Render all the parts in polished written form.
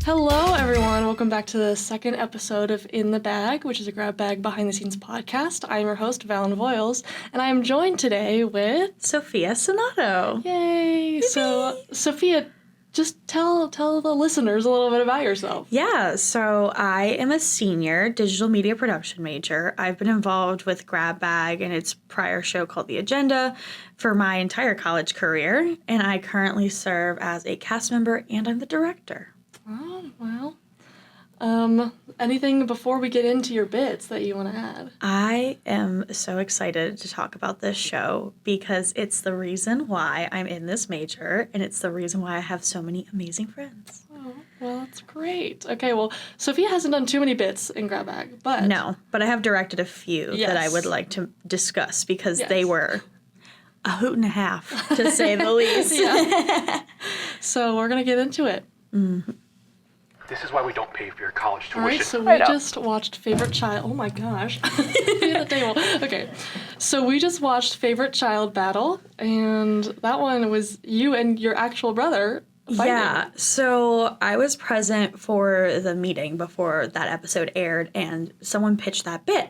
Hello, everyone. Welcome back to the second episode of In the Bag, which is a grab bag behind the scenes podcast. I'm your host, Vallon Voyles, and I am joined today with Sophia Sainato. Yay! So, Sophia, just tell the listeners a little bit about yourself. Yeah, so I am a senior digital media production major. I've been involved with Grab Bag and its prior show called The Agenda for my entire college career, and I currently serve as a cast member and I'm the director. Oh, well. Anything before we get into your bits that you want to add? I am so excited to talk about this show because it's the reason why I'm in this major, and it's the reason why I have so many amazing friends. Oh, well, that's great. Okay, well, Sophia hasn't done too many bits in Grab Bag, but... No, but I have directed a few that I would like to discuss because they were a hoot and a half, to say the least. So we're going to get into it. Mm-hmm. This is why we don't pay for your college tuition. All right, so we just watched Favorite Child. Oh my gosh. The table. Okay. So we just watched Favorite Child Battle, and that one was you and your actual brother fighting. Yeah, so I was present for the meeting before that episode aired, and someone pitched that bit.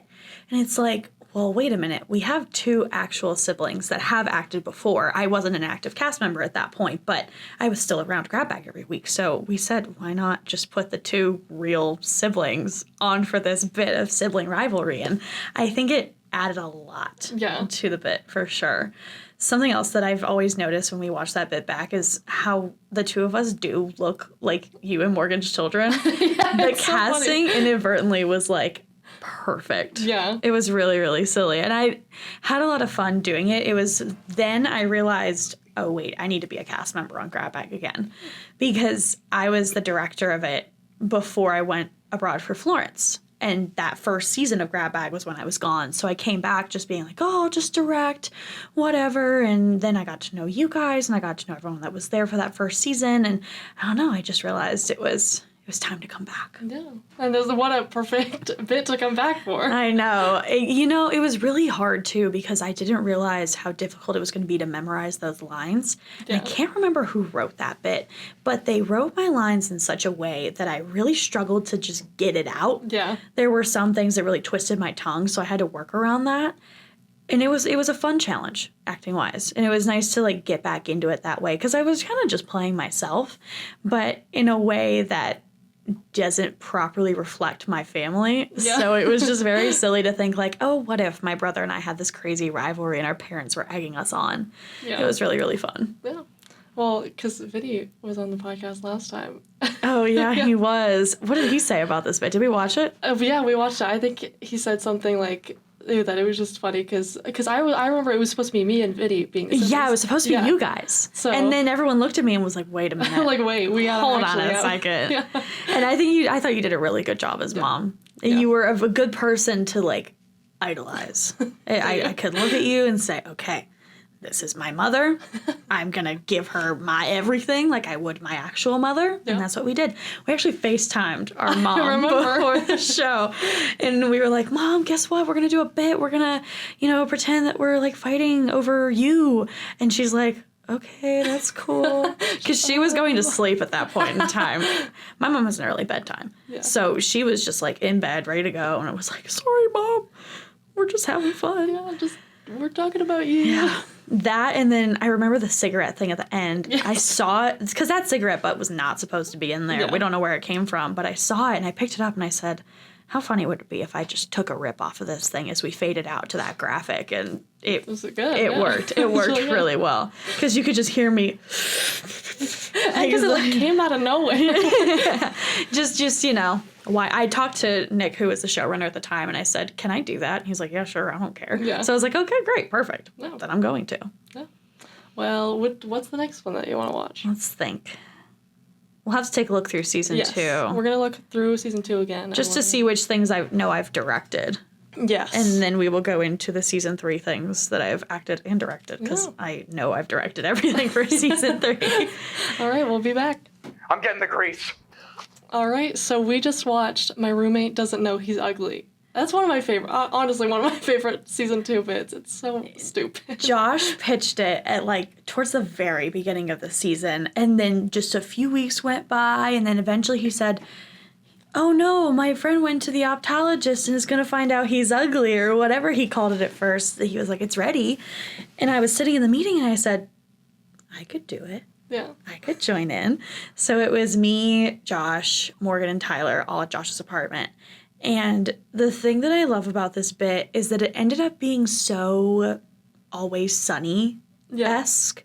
And it's like, well, wait a minute. We have two actual siblings that have acted before. I wasn't an active cast member at that point, but I was still around Grab Bag every week. So we said, why not just put the two real siblings on for this bit of sibling rivalry? And I think it added a lot to the bit, for sure. Something else that I've always noticed when we watch that bit back is how the two of us do look like you and Morgan's children. The casting inadvertently was like, perfect. Yeah. It was really, really silly. And I had a lot of fun doing it. It was then I realized, oh, wait, I need to be a cast member on Grab Bag again. Because I was the director of it before I went abroad for Florence. And that first season of Grab Bag was when I was gone. So I came back just being like, oh, I'll just direct, whatever. And then I got to know you guys and I got to know everyone that was there for that first season. And I don't know, I just realized it was time to come back. Yeah. And what a perfect bit to come back for. I know. It was really hard, too, because I didn't realize how difficult it was going to be to memorize those lines. Yeah. I can't remember who wrote that bit, but they wrote my lines in such a way that I really struggled to just get it out. Yeah. There were some things that really twisted my tongue, so I had to work around that. And it was a fun challenge, acting-wise. And it was nice to, get back into it that way, because I was kind of just playing myself, but in a way that doesn't properly reflect my family. Yeah. So it was just very silly to think oh, what if my brother and I had this crazy rivalry and our parents were egging us on? Yeah. It was really, really fun. Yeah. Well, because Vinny was on the podcast last time. Oh, yeah, he was. What did he say about this bit? Did we watch it? Yeah, we watched it. I think he said something that it was just funny because I remember it was supposed to be me and Vinny being the siblings. Yeah, it was supposed to be you guys. So, and then everyone looked at me and was like, wait a minute. Wait, we gotta hold on a second. Yeah. And I thought you did a really good job as mom. Yeah. You were a good person to idolize. I could look at you and say, okay, this is my mother. I'm going to give her my everything like I would my actual mother. Yeah. And that's what we did. We actually FaceTimed our mom before the show. And we were like, Mom, guess what? We're going to do a bit. We're going to, pretend that we're fighting over you. And she's like, okay, that's cool. Because she was going to sleep at that point in time. My mom has an early bedtime. Yeah. So she was just in bed, ready to go. And I was like, sorry, Mom. We're just having fun. Yeah, we're talking about you. Yeah. That, and then I remember the cigarette thing at the end. Yes. I saw it, because that cigarette butt was not supposed to be in there. Yeah. We don't know where it came from, but I saw it, and I picked it up, and I said, how funny would it be if I just took a rip off of this thing as we faded out to that graphic, and it worked. It worked really well, because you could just hear me. Because it came out of nowhere. just why I talked to Nick, who was the showrunner at the time, and I said, can I do that? And he's like, yeah, sure, I don't care. Yeah. So I was like, okay, great, perfect. Yeah. Then I'm going to. Yeah. Well, what's the next one that you want to watch? Let's think. We'll have to take a look through season 2. We're going to look through season 2 again. Just to see which things I know I've directed. Yes. And then we will go into the season 3 things that I've acted and directed, because I know I've directed everything for season 3. All right, we'll be back. I'm getting the grease. All right, so we just watched My Roommate Doesn't Know He's Ugly. That's one of my favorite, honestly, one of my favorite season 2 bits. It's so stupid. Josh pitched it at like towards the very beginning of the season, and then just a few weeks went by, and then eventually he said, "Oh no, my friend went to the optometrist and is gonna find out he's ugly," or whatever he called it at first. He was like, "It's ready," and I was sitting in the meeting and I said, "I could do it. Yeah. I could join in." So it was me, Josh, Morgan, and Tyler all at Josh's apartment. And the thing that I love about this bit is that it ended up being so Always Sunny-esque.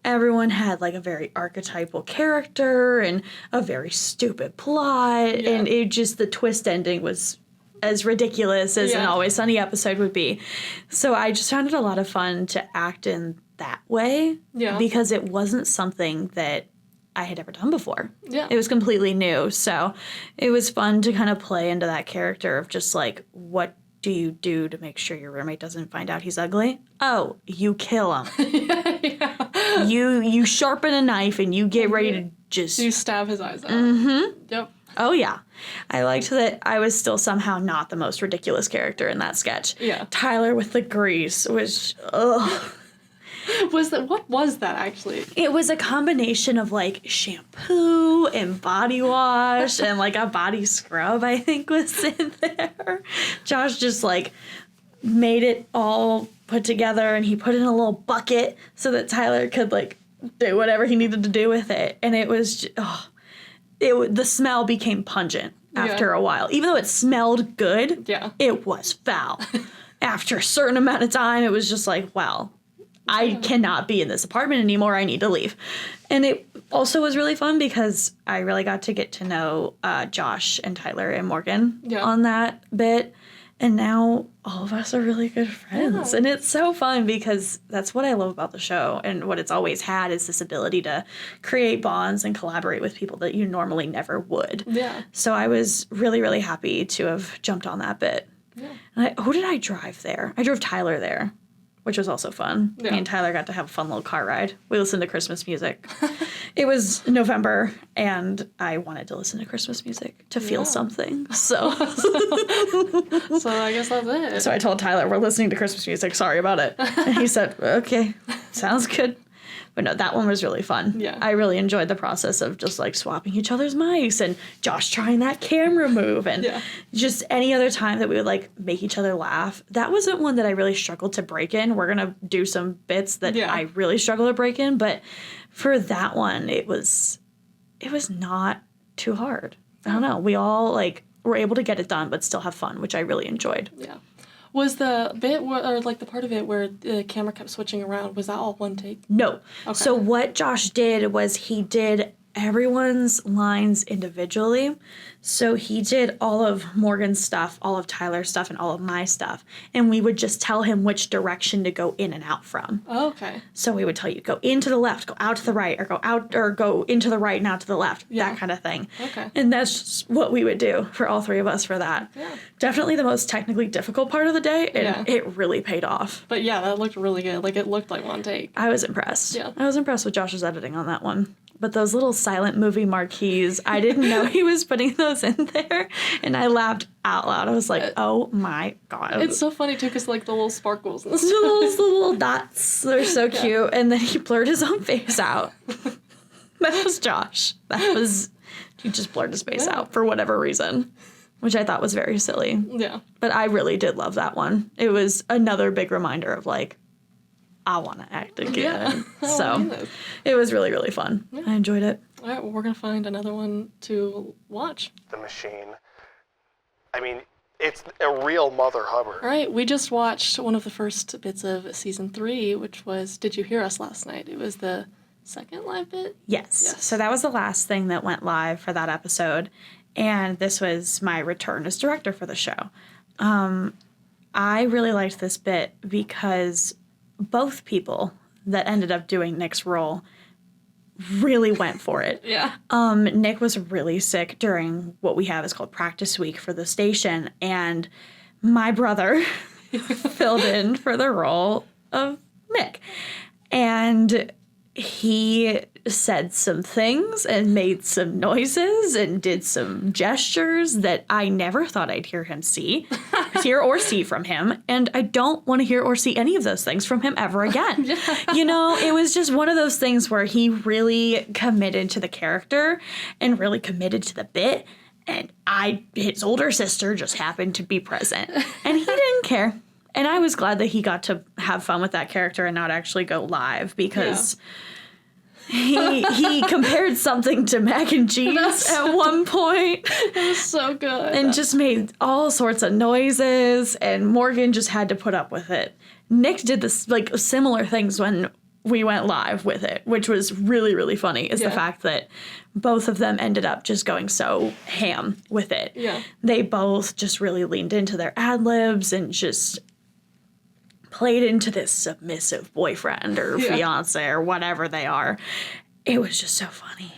Everyone had like a very archetypal character and a very stupid plot. And it just, the twist ending was as ridiculous as an Always Sunny episode would be. So I just found it a lot of fun to act in that way. Yeah. Because it wasn't something that I had ever done before. Yeah. It was completely new. So it was fun to kind of play into that character of just like, what do you do to make sure your roommate doesn't find out he's ugly? Oh, you kill him. Yeah. You sharpen a knife and you get ready to just... You stab his eyes out. Mm-hmm. Yep. Oh, yeah. I liked that I was still somehow not the most ridiculous character in that sketch. Yeah. Tyler with the grease was... Ugh. What was that actually? It was a combination of like shampoo and body wash and like a body scrub, I think, was in there. Josh just like made it all put together and he put it in a little bucket so that Tyler could like do whatever he needed to do with it. And it was the smell became pungent after a while. Even though it smelled good, it was foul. After a certain amount of time, it was just like, well, I cannot be in this apartment anymore. I need to leave. And it also was really fun because I really got to get to know Josh and Tyler and Morgan on that bit. And now all of us are really good friends. Yeah. And it's so fun because that's what I love about the show. And what it's always had is this ability to create bonds and collaborate with people that you normally never would. Yeah. So I was really, really happy to have jumped on that bit. Yeah. And who did I drive there? I drove Tyler there, which was also fun. Yeah. Me and Tyler got to have a fun little car ride. We listened to Christmas music. It was November, and I wanted to listen to Christmas music to feel something. So so I guess that's it. So I told Tyler, we're listening to Christmas music. Sorry about it. And he said, okay, sounds good. But no, that one was really fun. Yeah. I really enjoyed the process of just like swapping each other's mics and Josh trying that camera move and just any other time that we would like make each other laugh. That wasn't one that I really struggled to break in. We're going to do some bits that I really struggle to break in. But for that one, it was not too hard. I don't know. We all like were able to get it done, but still have fun, which I really enjoyed. Yeah. Was the bit or like the part of it where the camera kept switching around, was that all one take? No. Okay. So what Josh did was he did everyone's lines individually. So he did all of Morgan's stuff, all of Tyler's stuff, and all of my stuff. And we would just tell him which direction to go in and out from. Oh, okay. So we would tell you, go into the left, go out to the right, or go out, or go into the right and out to the left, that kind of thing. Okay. And that's just what we would do for all three of us for that. Yeah. Definitely the most technically difficult part of the day, and it really paid off. But yeah, that looked really good. Like, it looked like one take. I was impressed. Yeah. I was impressed with Josh's editing on that one. But those little silent movie marquees, I didn't know he was putting those in there. And I laughed out loud. I was like, oh my God. It's so funny too, because like the little sparkles and stuff. The little dots. They're so cute. And then he blurred his own face out. That was Josh. He just blurred his face out for whatever reason, which I thought was very silly. Yeah. But I really did love that one. It was another big reminder of like, I want to act again. Yeah. So it was really, really fun. Yeah. I enjoyed it. All right, well, we're going to find another one to watch. The Machine. I mean, it's a real Mother Hubbard. All right, we just watched one of the first bits of season 3, which was Did You Hear Us Last Night? It was the second live bit? Yes. So that was the last thing that went live for that episode. And this was my return as director for the show. I really liked this bit because both people that ended up doing Nick's role really went for it. Yeah. Nick was really sick during what we have is called practice week for the station, and my brother filled in for the role of Nick. And he said some things and made some noises and did some gestures that I never thought I'd hear or see from him. And I don't want to hear or see any of those things from him ever again. You know, it was just one of those things where he really committed to the character and really committed to the bit. And his older sister just happened to be present. And he didn't care. And I was glad that he got to have fun with that character and not actually go live because he compared something to mac and cheese at one point. It was so good. And just made all sorts of noises, and Morgan just had to put up with it. Nick did this like similar things when we went live with it, which was really, really funny, is the fact that both of them ended up just going so ham with it. Yeah. They both just really leaned into their ad-libs and just played into this submissive boyfriend or fiance or whatever they are. It was just so funny.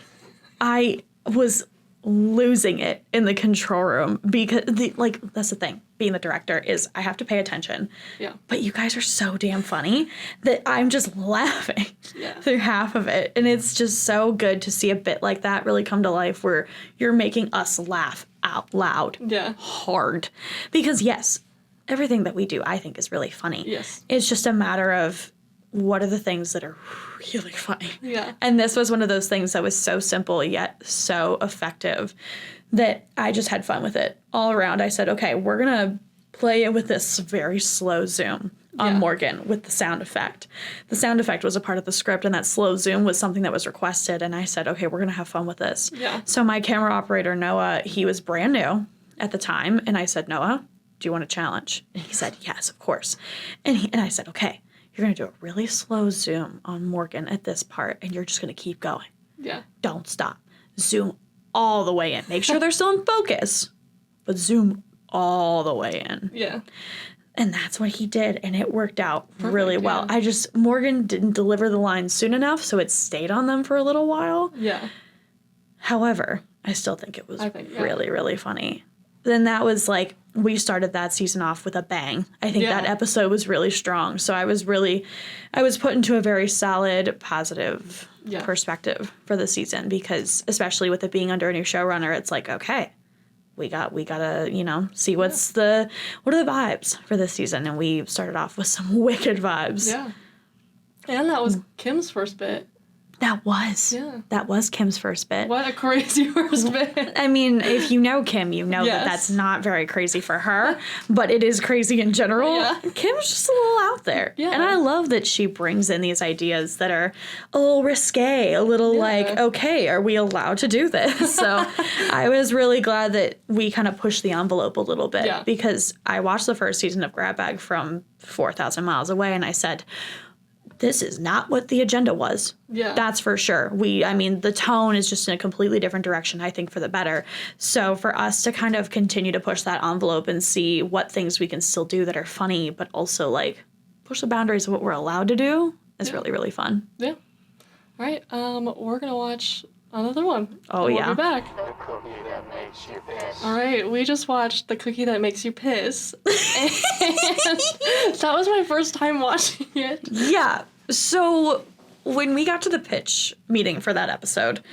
I was losing it in the control room because that's the thing. Being the director is I have to pay attention. Yeah. But you guys are so damn funny that I'm just laughing through half of it. And it's just so good to see a bit like that really come to life where you're making us laugh out loud. Yeah. Hard. Because yes, everything that we do, I think, is really funny. Yes. It's just a matter of what are the things that are really funny. Yeah. And this was one of those things that was so simple yet so effective that I just had fun with it all around. I said, okay, we're going to play it with this very slow zoom on Morgan with the sound effect. The sound effect was a part of the script, and that slow zoom was something that was requested. And I said, okay, we're going to have fun with this. Yeah. So my camera operator, Noah, he was brand new at the time. And I said, Noah, do you want a challenge? And he said, yes, of course. And I said, okay, you're going to do a really slow zoom on Morgan at this part, and you're just going to keep going. Yeah. Don't stop. Zoom all the way in. Make sure they're still in focus, but zoom all the way in. Yeah. And that's what he did, and it worked out really well. Yeah. Morgan didn't deliver the line soon enough, so it stayed on them for a little while. Yeah. However, I still think it was really, really funny. Then that was like, we started that season off with a bang. I think that episode was really strong. So I was put into a very solid, positive perspective for the season because especially with it being under a new showrunner, it's like, okay, we gotta, see what are the vibes for this season. And we started off with some wicked vibes. Yeah. And that was Kim's first bit. That was Kim's first bit. What a crazy first bit. I mean, if you know Kim, you know that that's not very crazy for her, but it is crazy in general. Yeah. Kim's just a little out there. Yeah. And I love that she brings in these ideas that are a little risque, a little like, okay, are we allowed to do this? So I was really glad that we kind of pushed the envelope a little bit because I watched the first season of Grab Bag from 4,000 miles away and I said, this is not what the agenda was. Yeah. That's for sure. The tone is just in a completely different direction, I think, for the better. So for us to kind of continue to push that envelope and see what things we can still do that are funny, but also like push the boundaries of what we're allowed to do is really, really fun. Yeah. All right. We're going to watch another one. Oh, We'll be back. The cookie that makes you piss. All right. We just watched The Cookie That Makes You Piss. And that was my first time watching it. Yeah. So when we got to the pitch meeting for that episode,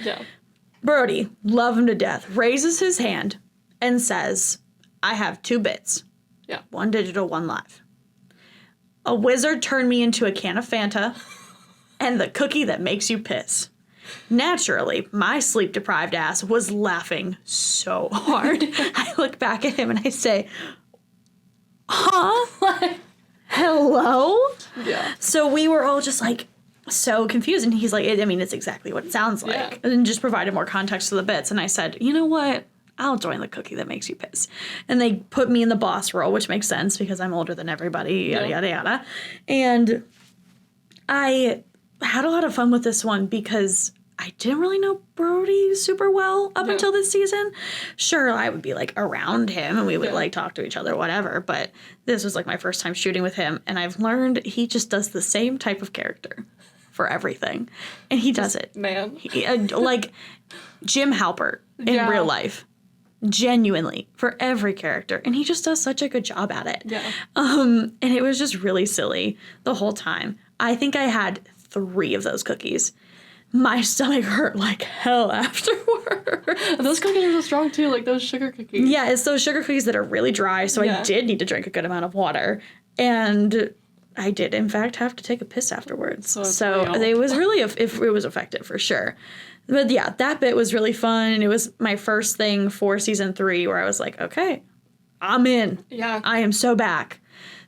Brody, love him to death, raises his hand and says, I have 2 bits. Yeah. 1 digital, 1 live. A wizard turned me into a can of Fanta and the cookie that makes you piss. Naturally, my sleep-deprived ass was laughing so hard. I look back at him and I say, huh? Hello? Yeah. So we were all just like so confused. And he's like, it's exactly what it sounds like. Yeah. And just provided more context to the bits. And I said, you know what? I'll join the cookie that makes you piss. And they put me in the boss role, which makes sense because I'm older than everybody, yada, yada, yada. And I had a lot of fun with this one because I didn't really know Brody super well up until this season. Sure, I would be like around him and we would like talk to each other, whatever. But this was like my first time shooting with him. And I've learned he just does the same type of character for everything. And he does it. Man. Like Jim Halpert in real life. Genuinely, for every character. And he just does such a good job at it. Yeah. And it was just really silly the whole time. I think I had 3 of those cookies. My stomach hurt like hell afterwards. Those cookies are so strong too, like those sugar cookies. Yeah, it's those sugar cookies that are really dry, so I did need to drink a good amount of water. And I did, in fact, have to take a piss afterwards. So it was really, it was effective for sure. But yeah, that bit was really fun. It was my first thing for season 3 where I was like, okay, I'm in. Yeah. I am so back.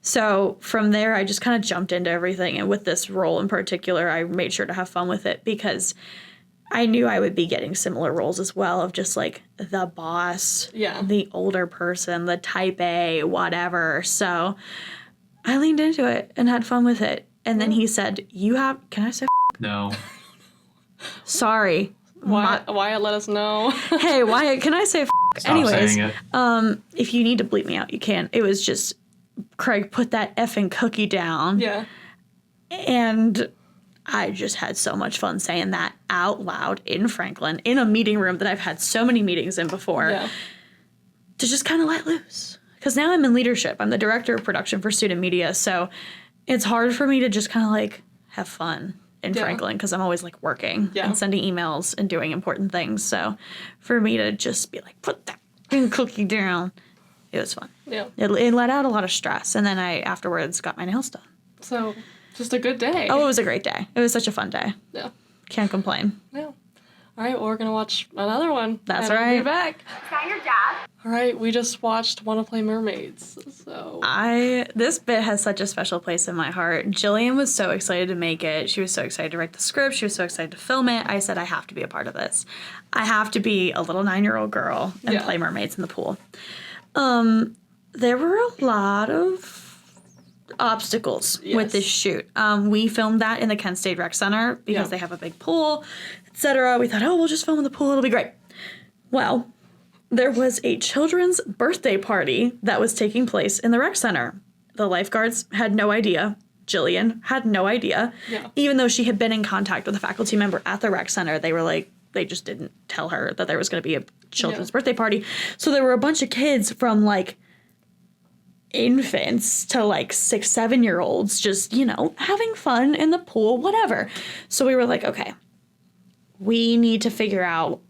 So from there, I just kind of jumped into everything. And with this role in particular, I made sure to have fun with it because I knew I would be getting similar roles as well of just like the boss, the older person, the type A, whatever. So I leaned into it and had fun with it. And then he said, can I say No. Sorry. Wyatt let us know. Hey, Wyatt, can I say Stop Anyways, saying it. If you need to bleep me out, you can. It was just, Craig put that effing cookie down. Yeah. And I just had so much fun saying that out loud in Franklin, in a meeting room that I've had so many meetings in before, to just kind of let loose. Because now I'm in leadership. I'm the director of production for student media, so it's hard for me to just kind of like have fun in Franklin because I'm always like working and sending emails and doing important things. So for me to just be like, put that cookie down, it was fun. Yeah. It let out a lot of stress. And then I afterwards got my nails done. So just a good day. Oh, it was a great day. It was such a fun day. Yeah. Can't complain. Yeah. All right, well, we're going to watch another one. That's and right. We'll be back. Is that your dad? All right, we just watched Wanna Play Mermaids. So This bit has such a special place in my heart. Jillian was so excited to make it. She was so excited to write the script. She was so excited to film it. I said, I have to be a part of this. I have to be a little 9-year-old girl and play mermaids in the pool. There were a lot of obstacles with this shoot. We filmed that in the Kent State Rec Center because they have a big pool, etc. We thought, we'll just film in the pool. It'll be great. Well, there was a children's birthday party that was taking place in the rec center. The lifeguards had no idea. Jillian had no idea. Yeah. Even though she had been in contact with a faculty member at the rec center, they were like, they just didn't tell her that there was going to be a children's birthday party. So there were a bunch of kids from like infants to like 6-7-year-olds just, having fun in the pool, whatever. So we were like, okay, we need to figure out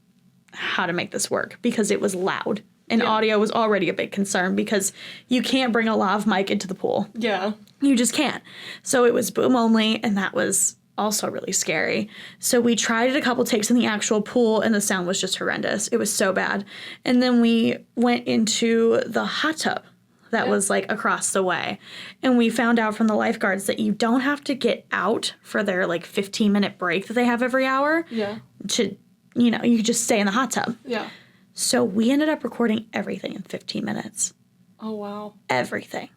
how to make this work because it was loud and audio was already a big concern because you can't bring a lav mic into the pool. Yeah. You just can't. So it was boom only, and that was also really scary. So we tried it a couple takes in the actual pool, and the sound was just horrendous. It was so bad. And then we went into the hot tub that was like across the way. And we found out from the lifeguards that you don't have to get out for their like 15-minute break that they have every hour. Yeah. To, you could just stay in the hot tub. Yeah. So we ended up recording everything in 15 minutes. Oh, wow. Everything.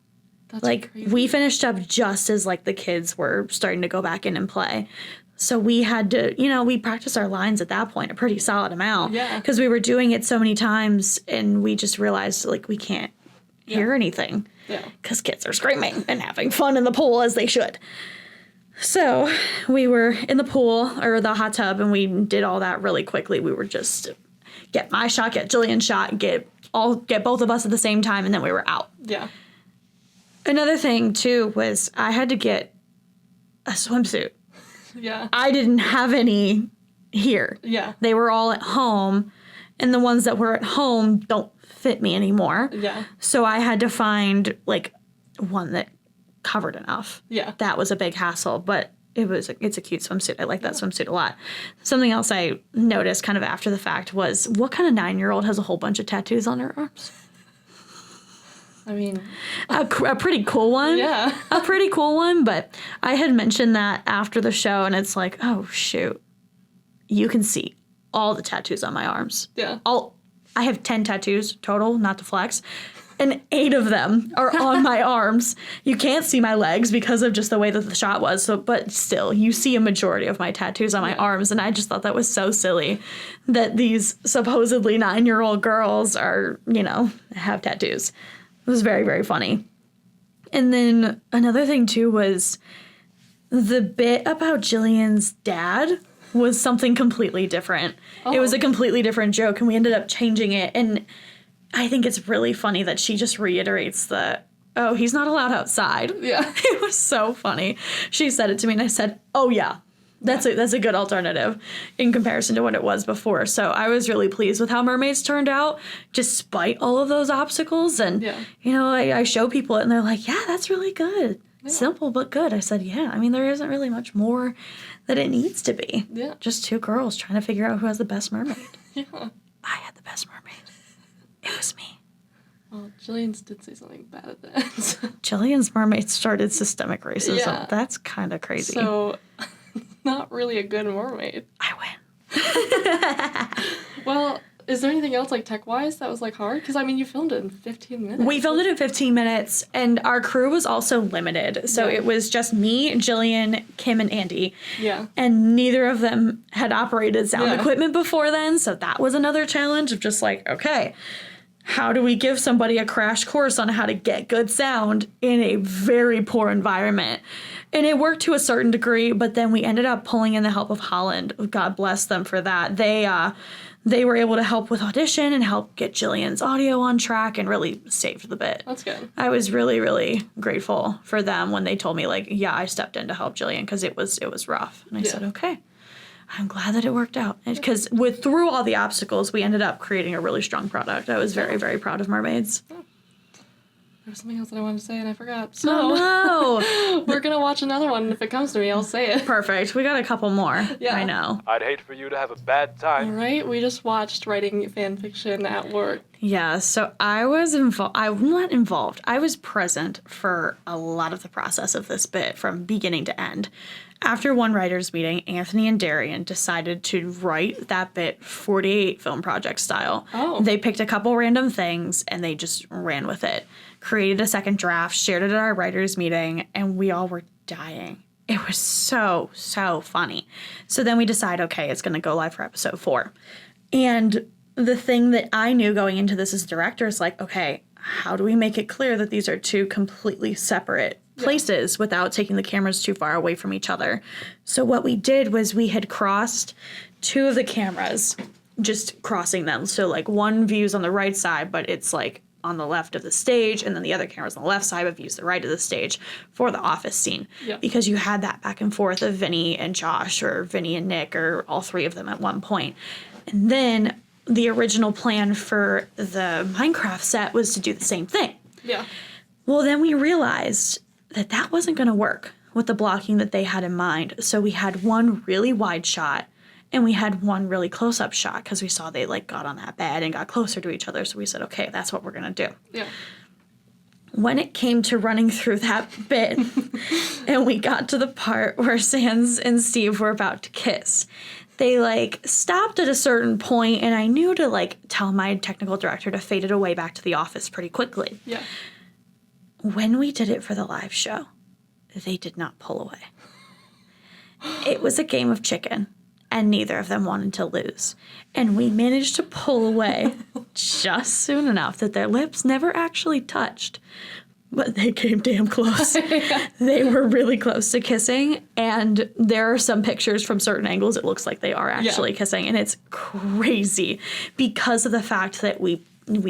That's like crazy. We finished up just as like the kids were starting to go back in and play. So we had to, we practiced our lines at that point a pretty solid amount. Yeah. Because we were doing it so many times and we just realized like we can't hear anything. Yeah. Because kids are screaming and having fun in the pool as they should. So we were in the pool or the hot tub and we did all that really quickly. We were just get my shot, get Jillian's shot, get both of us at the same time, and then we were out. Yeah. Another thing too was I had to get a swimsuit. Yeah. I didn't have any here. Yeah. They were all at home, and the ones that were at home don't fit me anymore. Yeah. So I had to find like one that covered enough. Yeah. That was a big hassle, but it's a cute swimsuit. I like that swimsuit a lot. Something else I noticed kind of after the fact was what kind of 9-year-old has a whole bunch of tattoos on her arms? I mean, A pretty cool one. Yeah. A pretty cool one, but I had mentioned that after the show, and it's like, oh, shoot. You can see all the tattoos on my arms. Yeah. I have 10 tattoos total, not to flex, and 8 of them are on my arms. You can't see my legs because of just the way that the shot was, but still, you see a majority of my tattoos on my arms, and I just thought that was so silly that these supposedly 9-year-old girls are, have tattoos. It was very, very funny. And then another thing, too, was the bit about Jillian's dad was something completely different. Oh. It was a completely different joke, and we ended up changing it. And I think it's really funny that she just reiterates he's not allowed outside. Yeah. It was so funny. She said it to me, and I said, oh, yeah, That's a good alternative in comparison to what it was before. So I was really pleased with how Mermaids turned out, despite all of those obstacles. And, I show people it and they're like, yeah, that's really good. Yeah. Simple but good. I said, yeah, I mean, there isn't really much more that it needs to be. Yeah. Just two girls trying to figure out who has the best mermaid. Yeah. I had the best mermaid. It was me. Well, Jillian's did say something bad at the end. So. Jillian's mermaid started systemic racism. Yeah. That's kind of crazy. So, not really a good mermaid. I win. Well, is there anything else, like, tech-wise that was, like, hard? Because, I mean, you filmed it in 15 minutes. We filmed it in 15 minutes, and our crew was also limited. So it was just me, Jillian, Kim, and Andy. Yeah. And neither of them had operated sound equipment before then, so that was another challenge of just like, okay, how do we give somebody a crash course on how to get good sound in a very poor environment? And it worked to a certain degree, but then we ended up pulling in the help of Holland. God bless them for that. They were able to help with audition and help get Jillian's audio on track and really saved the bit. That's good. I was really, really grateful for them when they told me, like, yeah, I stepped in to help Jillian because it was rough. And I said, okay. I'm glad that it worked out. Because through all the obstacles, we ended up creating a really strong product. I was very, very proud of Mermaids. Oh. There was something else that I wanted to say and I forgot. So no. We're going to watch another one. If it comes to me, I'll say it. Perfect. We got a couple more. Yeah. I know. I'd hate for you to have a bad time. All right. We just watched writing fan fiction at work. Yeah. So I was involved. I'm not involved. I was present for a lot of the process of this bit from beginning to end. After one writer's meeting, Anthony and Darian decided to write that bit 48 film project style. Oh. They picked a couple random things and they just ran with it. Created a second draft, shared it at our writer's meeting, and we all were dying. It was so, so funny. So then we decide, okay, it's going to go live for episode 4. And the thing that I knew going into this as director is like, okay, how do we make it clear that these are two completely separate places without taking the cameras too far away from each other? So what we did was we had crossed 2 of the cameras, just crossing them. So like one view's on the right side, but it's like on the left of the stage, and then the other camera's on the left side, but views the right of the stage for the office scene. Yeah. Because you had that back and forth of Vinny and Josh, or Vinny and Nick, or all 3 of them at one point. And then the original plan for the Minecraft set was to do the same thing. Yeah. Well, then we realized that that wasn't going to work with the blocking that they had in mind. So we had one really wide shot and we had one really close-up shot because we saw they like got on that bed and got closer to each other. So we said, okay, that's what we're going to do. Yeah. When it came to running through that bit and we got to the part where Sans and Steve were about to kiss, they like stopped at a certain point and I knew to like tell my technical director to fade it away back to the office pretty quickly. Yeah. When we did it for the live show, they did not pull away. It was a game of chicken, and neither of them wanted to lose. And we managed to pull away just soon enough that their lips never actually touched. But they came damn close. They were really close to kissing, and there are some pictures from certain angles. It looks like they are actually kissing, and it's crazy because of the fact that we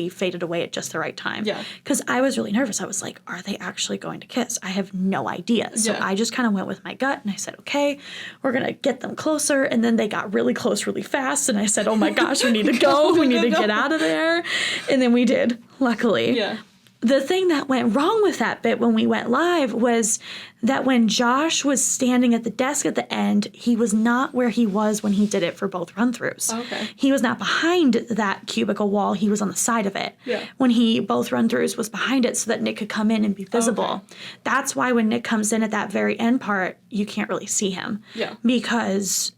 faded away at just the right time. Yeah. Because I was really nervous. I was like, are they actually going to kiss? I have no idea. So I just kind of went with my gut and I said, okay, we're going to get them closer. And then they got really close really fast. And I said, oh my gosh, we need to go. We need to get out of there. And then we did, luckily. Yeah. The thing that went wrong with that bit when we went live was that when Josh was standing at the desk at the end, he was not where he was when he did it for both run-throughs. Okay. He was not behind that cubicle wall. He was on the side of it. Yeah. When both run-throughs was behind it so that Nick could come in and be visible. Okay. That's why when Nick comes in at that very end part, you can't really see him. Yeah. Because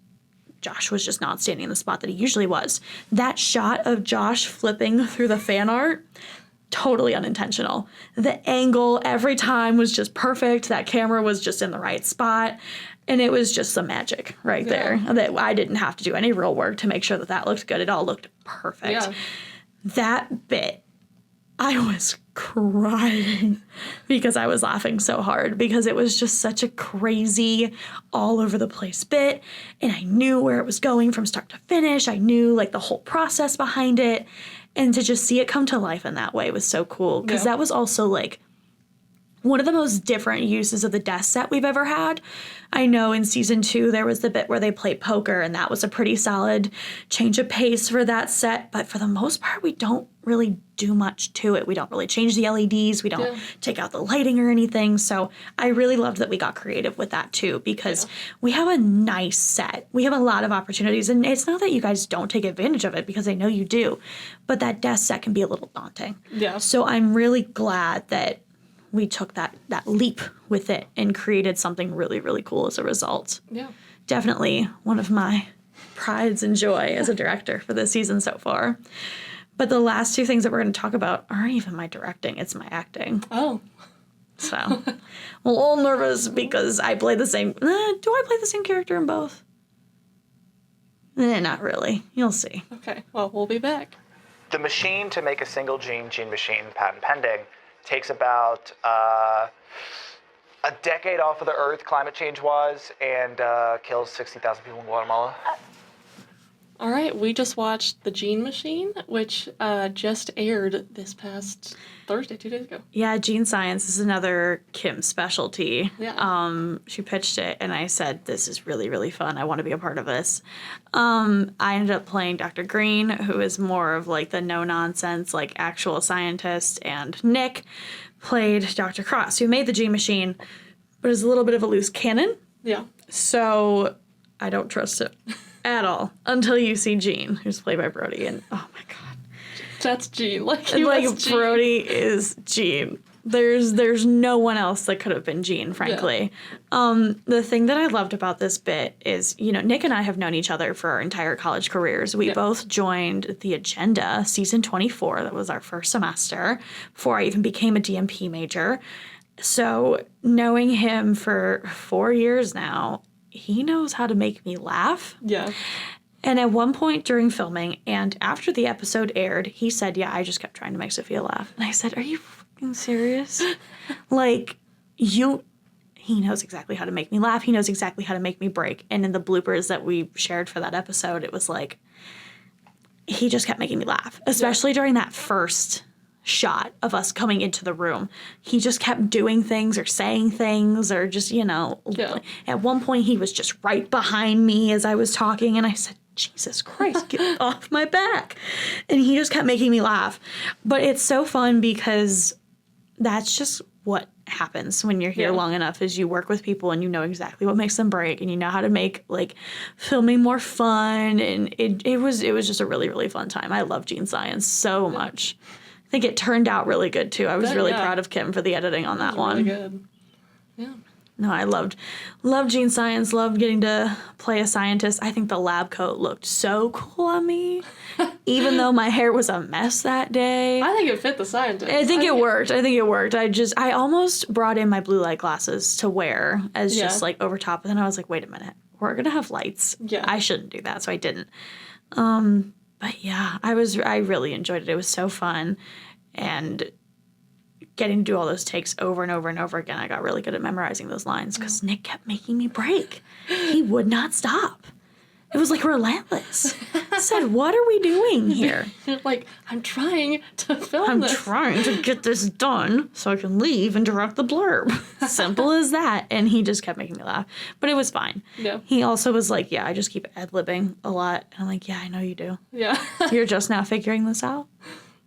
Josh was just not standing in the spot that he usually was. That shot of Josh flipping through the fan art, totally unintentional. The angle every time was just perfect. That camera was just in the right spot. And it was just some magic right there. That I didn't have to do any real work to make sure that that looked good. It all looked perfect. Yeah. That bit, I was crying because I was laughing so hard because it was just such a crazy, all over the place bit. And I knew where it was going from start to finish. I knew like the whole process behind it. And to just see it come to life in that way was so cool. Because that was also like one of the most different uses of the desk set we've ever had. I know in season 2 there was the bit where they played poker, and that was a pretty solid change of pace for that set. But for the most part, we don't really do much to it. We don't really change the LEDs. We don't take out the lighting or anything. So I really loved that we got creative with that too, because we have a nice set. We have a lot of opportunities, and it's not that you guys don't take advantage of it, because I know you do, but that desk set can be a little daunting. Yeah. So I'm really glad that we took that leap with it and created something really, really cool as a result. Yeah. Definitely one of my prides and joy as a director for this season so far. But the last 2 things that we're going to talk about aren't even my directing, it's my acting. Oh. So I'm a little nervous because I play the same... do I play the same character in both? Not really. You'll see. Okay. Well, we'll be back. The machine to make a single gene machine, patent pending, takes about a decade off of the Earth, climate change-wise, and kills 60,000 people in Guatemala. All right, we just watched The Gene Machine, which just aired this past Thursday, 2 days ago. Yeah, gene science is another Kim specialty. Yeah. She pitched it, and I said, this is really, really fun. I want to be a part of this. I ended up playing Dr. Green, who is more of like the no-nonsense, like actual scientist, and Nick played Dr. Cross, who made the gene machine, but is a little bit of a loose cannon. Yeah. So I don't trust it at all until you see Gene, who's played by Brody, and oh my god, That's Gene. Like Gene. Is Gene. There's no one else that could have been Gene, frankly. Yeah. The thing that I loved about this bit is, Nick and I have known each other for our entire college careers. We both joined The Agenda, season 24. That was our first semester before I even became a DMP major. So knowing him for 4 years now, he knows how to make me laugh. Yeah. And at one point during filming and after the episode aired, he said, yeah, I just kept trying to make Sophia laugh. And I said, are you fucking serious? He knows exactly how to make me laugh. He knows exactly how to make me break. And in the bloopers that we shared for that episode, it was like, he just kept making me laugh, especially during that first shot of us coming into the room. He just kept doing things or saying things or just, At one point he was just right behind me as I was talking, and I said, Jesus Christ, get off my back. And he just kept making me laugh. But it's so fun because that's just what happens when you're here long enough, is you work with people and you know exactly what makes them break, and you know how to make filming more fun, and it was just a really, really fun time. I love Gene Science so much. I think it turned out really good too. I was really proud of Kim for the editing on that one. Really good. Yeah. No, I loved Gene Science, loved getting to play a scientist. I think the lab coat looked so cool on me, even though my hair was a mess that day. I think it fit the scientist. I think it worked. I almost brought in my blue light glasses to wear as just over top, and then I was like, wait a minute, we're going to have lights. Yeah. I shouldn't do that, so I didn't. But yeah, I really enjoyed it. It was so fun, and getting to do all those takes over and over and over again, I got really good at memorizing those lines because Nick kept making me break. He would not stop. It was relentless. I said, what are we doing here? You're like, I'm trying to film this. I'm trying to get this done so I can leave and direct the blurb. Simple as that. And he just kept making me laugh. But it was fine. Yeah. He also was like, yeah, I just keep ad-libbing a lot. And I'm like, yeah, I know you do. Yeah. You're just now figuring this out?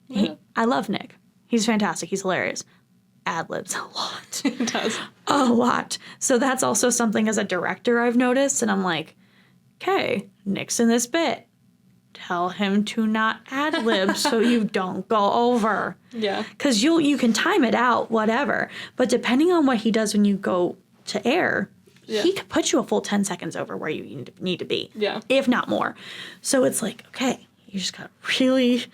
Yeah. I love Nick. He's fantastic. He's hilarious. Ad-libs a lot. He does. A lot. So that's also something as a director I've noticed. And I'm like, okay, Nick's in this bit. Tell him to not ad-lib so you don't go over. Yeah. Because you can time it out, whatever. But depending on what he does when you go to air, he could put you a full 10 seconds over where you need to be. Yeah. If not more. So it's like, okay, you just got to really,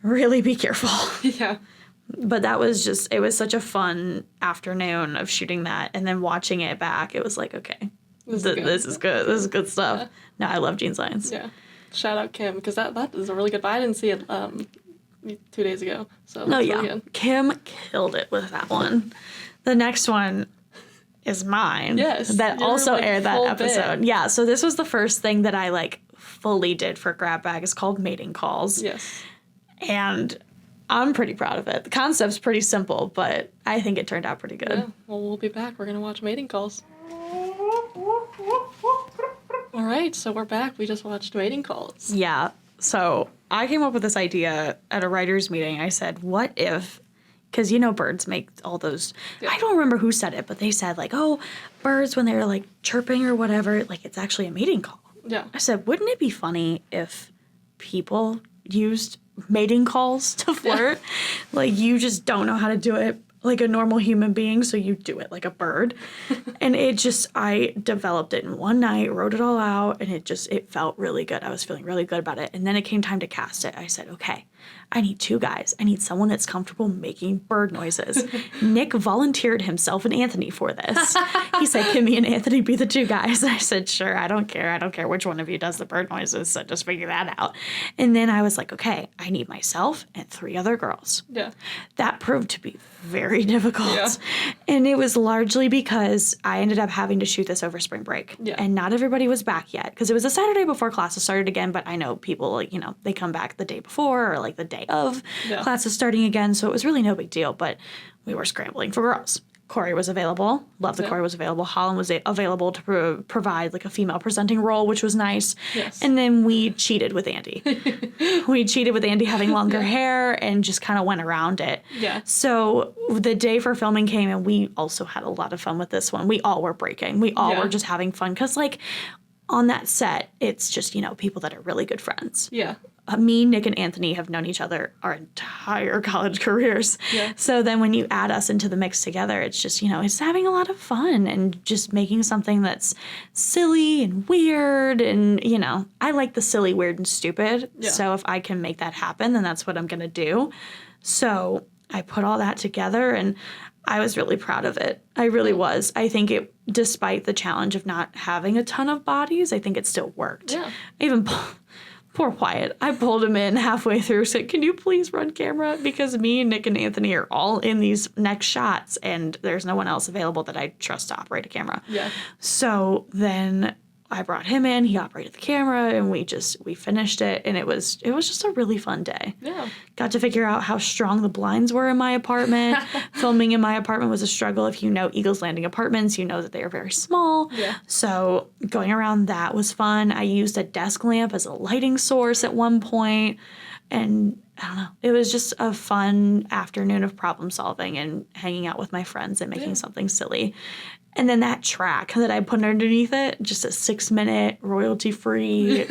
really be careful. Yeah. But it was such a fun afternoon of shooting that. And then watching it back, it was like, okay. This is good. This is good stuff. Yeah. No, I love Gene Science. Yeah. Shout out Kim, because that is a really good. I didn't see it 2 days ago. So really good. Kim killed it with that one. The next one is mine. Yes. That also aired that episode. Bit. Yeah. So this was the first thing that I fully did for Grab Bag. It's called Mating Calls. Yes. And I'm pretty proud of it. The concept's pretty simple, but I think it turned out pretty good. Yeah. Well, we'll be back. We're going to watch Mating Calls. All right, so we're back. We just watched Mating Calls. Yeah. So I came up with this idea at a writer's meeting. I said, what if, because birds make all those, I don't remember who said it, but they said like, oh, birds when they're like chirping or whatever, like it's actually a mating call. Yeah. I said, wouldn't it be funny if people used mating calls to flirt? Like you just don't know how to do it like a normal human being, so you do it like a bird. And I developed it in one night, wrote it all out, and it felt really good. I was feeling really good about it. And then it came time to cast it. I said, okay, I need 2 guys. I need someone that's comfortable making bird noises. Nick volunteered himself and Anthony for this. He said, can me and Anthony be the 2 guys? And I said, sure, I don't care. I don't care which one of you does the bird noises, so just figure that out. And then I was like, okay, I need myself and 3 other girls. Yeah. That proved to be very difficult. Yeah. And it was largely because I ended up having to shoot this over spring break. Yeah. And not everybody was back yet, because it was a Saturday before classes started again, but I know people, like, they come back the day before or like the day of classes starting again, so it was really no big deal, but we were scrambling for girls. Corey was available. Love that Corey was available. Holland was available to provide like a female presenting role, which was nice. Yes. And then we cheated with Andy. We cheated with Andy having longer hair and just kind of went around it. Yeah. So the day for filming came, and we also had a lot of fun with this one. We all were breaking. We all were just having fun, because like on that set, it's just, people that are really good friends. Yeah. Me, Nick, and Anthony have known each other our entire college careers. Yeah. So then when you add us into the mix together, it's just, it's having a lot of fun and just making something that's silly and weird. And, I like the silly, weird, and stupid. Yeah. So if I can make that happen, then that's what I'm going to do. So I put all that together, and I was really proud of it. I really was. I think despite the challenge of not having a ton of bodies, I think it still worked. Yeah. Even poor Wyatt. I pulled him in halfway through, said, can you please run camera? Because me, Nick, and Anthony are all in these next shots, and there's no one else available that I trust to operate a camera. Yeah. So then I brought him in, he operated the camera, and we finished it, and it was just a really fun day. Yeah. Got to figure out how strong the blinds were in my apartment. Filming in my apartment was a struggle. If you know Eagles Landing apartments, you know that they are very small. Yeah. So going around that was fun. I used a desk lamp as a lighting source at one point, and I don't know. It was just a fun afternoon of problem solving and hanging out with my friends and making something silly. And then that track that I put underneath it, just a 6-minute royalty-free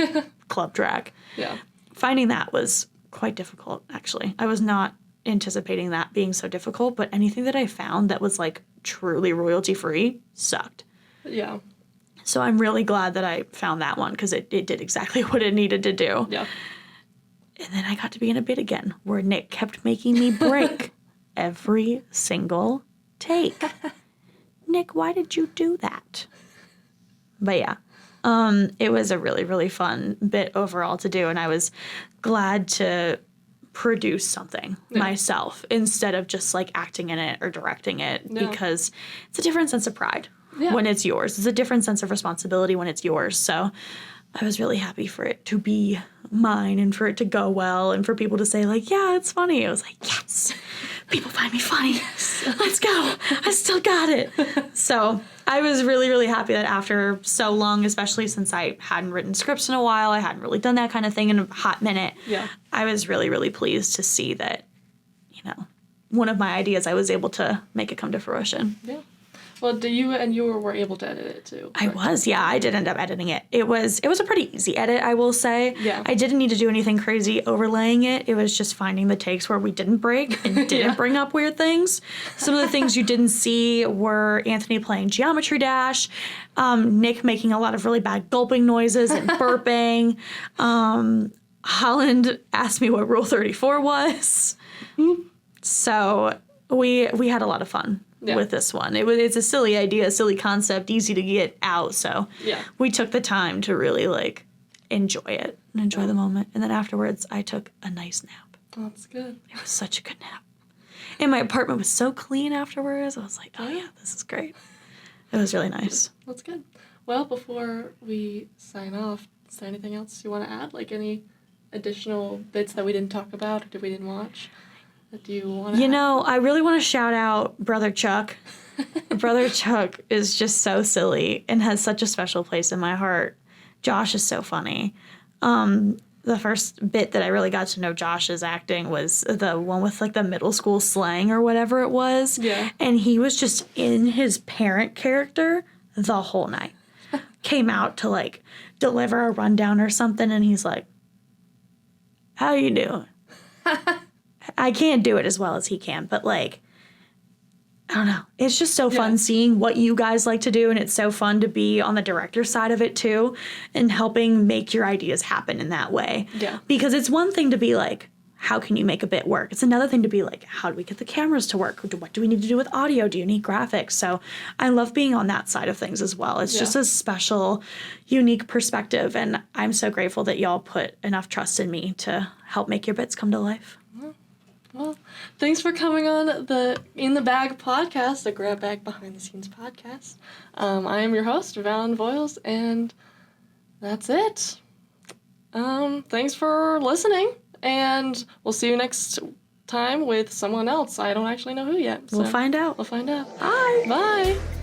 club track. Yeah. Finding that was quite difficult, actually. I was not anticipating that being so difficult, but anything that I found that was like truly royalty-free sucked. Yeah. So I'm really glad that I found that one, because it did exactly what it needed to do. Yeah. And then I got to be in a bit again where Nick kept making me break every single take. Nick, why did you do that? But yeah, it was a really, really fun bit overall to do, and I was glad to produce something myself instead of just like acting in it or directing it, because it's a different sense of pride when it's yours. It's a different sense of responsibility when it's yours. So I was really happy for it to be mine and for it to go well and for people to say like, yeah, it's funny. I was like, yes, people find me funny. Let's go. I still got it. So I was really, really happy that after so long, especially since I hadn't written scripts in a while, I hadn't really done that kind of thing in a hot minute. Yeah. I was really, really pleased to see that, one of my ideas, I was able to make it come to fruition. Yeah. Well, you were able to edit it too? I was, yeah. I did end up editing it. It was a pretty easy edit, I will say. Yeah. I didn't need to do anything crazy overlaying it. It was just finding the takes where we didn't break and didn't bring up weird things. Some of the things you didn't see were Anthony playing Geometry Dash, Nick making a lot of really bad gulping noises and burping. Holland asked me what Rule 34 was. So we had a lot of fun. With this one. It's a silly idea, a silly concept, easy to get out, so we took the time to really like enjoy it and enjoy the moment. And then afterwards I took a nice nap. Oh, that's good. It was such a good nap. And my apartment was so clean afterwards. I was like, oh yeah, this is great. It was really nice. That's good. Well, before we sign off, is there anything else you want to add? Like any additional bits that we didn't talk about or that we didn't watch? Do you want to? You know, I really want to shout out Brother Chuck. Brother Chuck is just so silly and has such a special place in my heart. Josh is so funny. The first bit that I really got to know Josh's acting was the one with like the middle school slang or whatever it was. Yeah. And he was just in his parent character the whole night. Came out to like deliver a rundown or something, and he's like, "How you doing?" I can't do it as well as he can, but like, I don't know. It's just so fun seeing what you guys like to do, and it's so fun to be on the director's side of it too, and helping make your ideas happen in that way. Yeah. Because it's one thing to be like, how can you make a bit work? It's another thing to be like, how do we get the cameras to work? What do we need to do with audio? Do you need graphics? So I love being on that side of things as well. It's just a special, unique perspective, and I'm so grateful that y'all put enough trust in me to help make your bits come to life. Well, thanks for coming on the In the Bag podcast, the Grab Bag Behind the Scenes podcast. I am your host, Vallon Voyles, and that's it. Thanks for listening, and we'll see you next time with someone else. I don't actually know who yet. We'll find out. We'll find out. Bye. Bye.